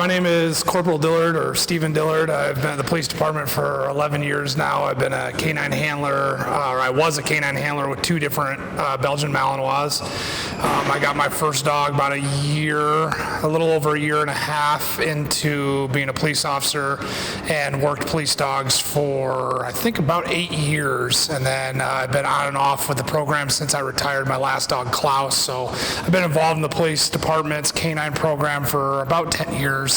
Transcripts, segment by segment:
My name is Corporal Dillard, or Stephen Dillard. I've been at the police department for 11 years now. I've been a canine handler, or I was a canine handler with 2 different Belgian Malinois. I got my first dog about a little over a year and a half into being a police officer, and worked police dogs for, I think, about 8 years. And then I've been on and off with the program since I retired my last dog, Klaus. So I've been involved in the police department's K9 program for about 10 years.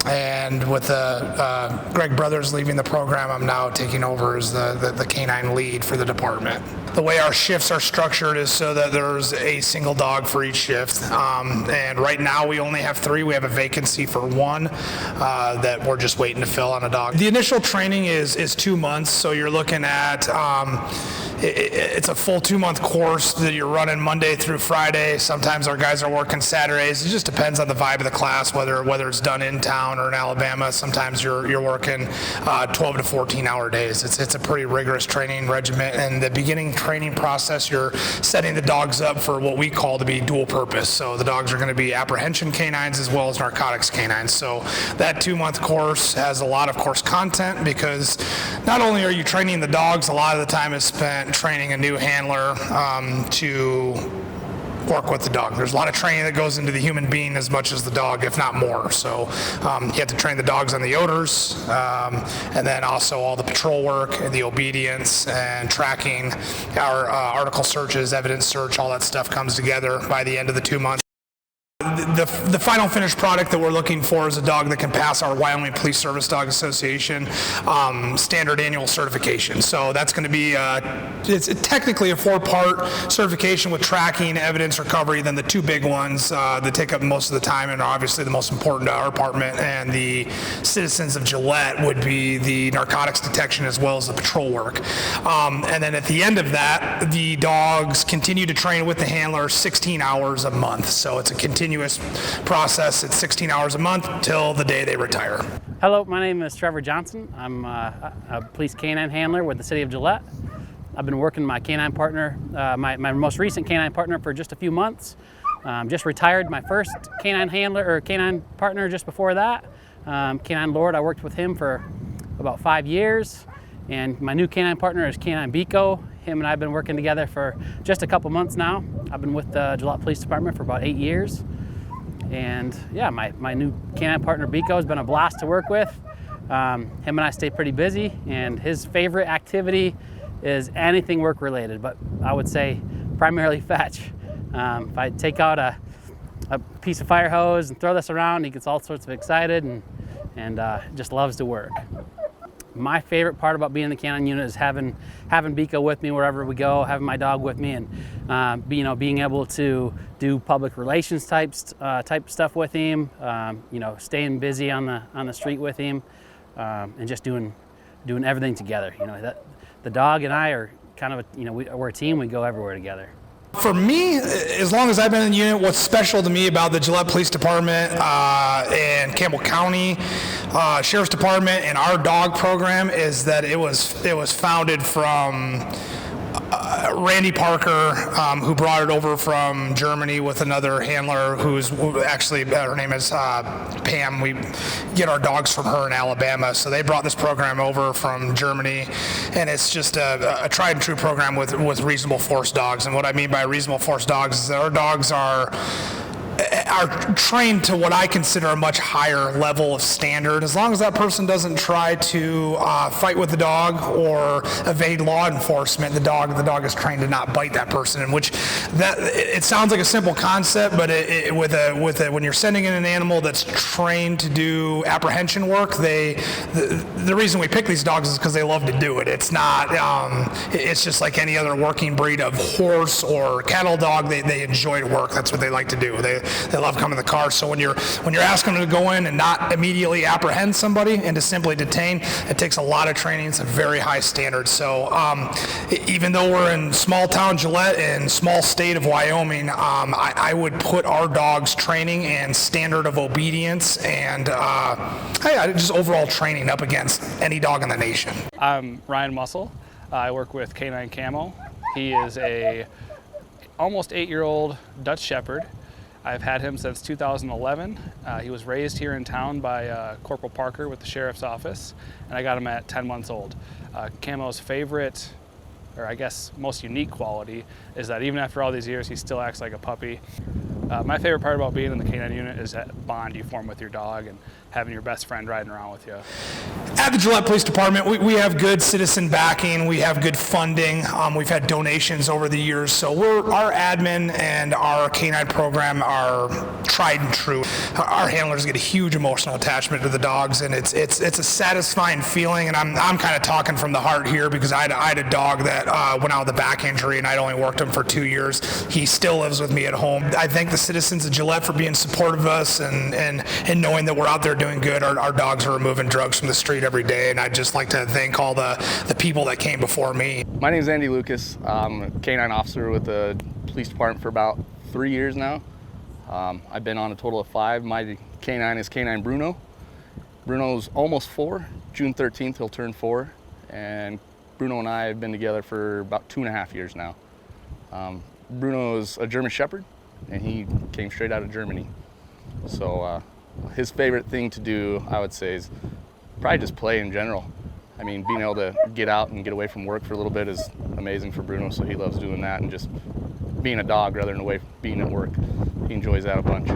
And with Greg Brothers leaving the program, I'm now taking over as the K9 lead for the department. The way our shifts are structured is so that there's a single dog for each shift. And right now we only have 3. We have a vacancy for 1 that we're just waiting to fill on a dog. The initial training is 2 months, so you're looking at it's a full 2-month course that you're running Monday through Friday. Sometimes our guys are working Saturdays. It just depends on the vibe of the class, whether it's done in town or in Alabama. Sometimes you're working 12 to 14-hour days. It's a pretty rigorous training regimen. And the beginning training process, you're setting the dogs up for what we call to be dual purpose. So the dogs are going to be apprehension canines as well as narcotics canines. So that 2-month course has a lot of course content, because not only are you training the dogs, a lot of the time is spent training a new handler to work with the dog. There's a lot of training that goes into the human being as much as the dog, if not more. So you have to train the dogs on the odors, and then also all the patrol work and the obedience and tracking. Our article searches, evidence search, all that stuff comes together by the end of the 2 months. The final finished product that we're looking for is a dog that can pass our Wyoming Police Service Dog Association standard annual certification. So that's going to be it's technically a 4-part certification with tracking, evidence recovery, then the 2 big ones that take up most of the time and are obviously the most important to our department and the citizens of Gillette would be the narcotics detection as well as the patrol work. And then at the end of that, the dogs continue to train with the handler 16 hours a month. So it's a continuous process. It's 16 hours a month till the day they retire. Hello, my name is Trevor Johnson. I'm a police canine handler with the city of Gillette. I've been working my canine partner, my most recent canine partner, for just a few months. Just retired my first canine handler or canine partner just before that. Canine Lord, I worked with him for about 5 years. And my new canine partner is Canine Biko. Him and I have been working together for just a couple months now. I've been with the Gillette Police Department for about 8 years. And yeah, my new canine partner Biko has been a blast to work with. Him and I stay pretty busy, and his favorite activity is anything work related, but I would say primarily fetch. If I take out a piece of fire hose and throw this around, he gets all sorts of excited and just loves to work. My favorite part about being in the canine unit is having Biko with me wherever we go, having my dog with me, and being able to do public relations type stuff with him. Staying busy on the street with him, and just doing everything together. The dog and I are kind of we're a team. We go everywhere together. For me, as long as I've been in the unit, what's special to me about the Gillette Police Department and Campbell County Sheriff's Department and our dog program is that it was founded from Randy Parker, who brought it over from Germany with another handler who's actually, her name is Pam. We get our dogs from her in Alabama. So they brought this program over from Germany, and it's just a tried and true program with reasonable force dogs. And what I mean by reasonable force dogs is that our dogs are trained to what I consider a much higher level of standard. As long as that person doesn't try to fight with the dog or evade law enforcement, the dog is trained to not bite that person. In which it sounds like a simple concept, but when you're sending in an animal that's trained to do apprehension work, the reason we pick these dogs is because they love to do it. It's not. It's just like any other working breed of horse or cattle dog. They enjoy to work. That's what they like to do. They love coming to the car. So when you're asking them to go in and not immediately apprehend somebody and to simply detain, it takes a lot of training. It's a very high standard. So even though we're in small town Gillette and small state of Wyoming, I would put our dogs' training and standard of obedience and just overall training up against any dog in the nation. I'm Ryan Mussel. I work with K9 Camo. He is a almost 8-year-old Dutch Shepherd. I've had him since 2011. He was raised here in town by Corporal Parker with the Sheriff's Office, and I got him at 10 months old. Camo's favorite, or I guess most unique quality, is that even after all these years, he still acts like a puppy. My favorite part about being in the K9 unit is that bond you form with your dog and having your best friend riding around with you. At the Gillette Police Department, we have good citizen backing, we have good funding, we've had donations over the years, so our admin and our K9 program are tried and true. Our handlers get a huge emotional attachment to the dogs, and it's a satisfying feeling, and I'm kind of talking from the heart here because I had a dog that went out with a back injury, and I'd only worked him for 2 years. He still lives with me at home. I thank the citizens of Gillette for being supportive of us and knowing that we're out there doing good. Our dogs are removing drugs from the street every day, and I'd just like to thank all the people that came before me. My name is Andy Lucas. I'm a K9 officer with the police department for about 3 years now. I've been on a total of 5. My K9 is K9 Bruno. Bruno's almost 4. June 13th he'll turn 4, and Bruno and I have been together for about 2.5 years now. Bruno is a German Shepherd, and he came straight out of Germany. So his favorite thing to do, I would say, is probably just play in general. I mean, being able to get out and get away from work for a little bit is amazing for Bruno, so he loves doing that and just being a dog rather than being at work. He enjoys that a bunch.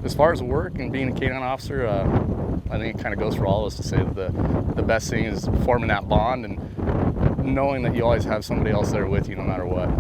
As far as work and being a K9 officer, I think it kind of goes for all of us to say that the best thing is forming that bond and knowing that you always have somebody else there with you no matter what.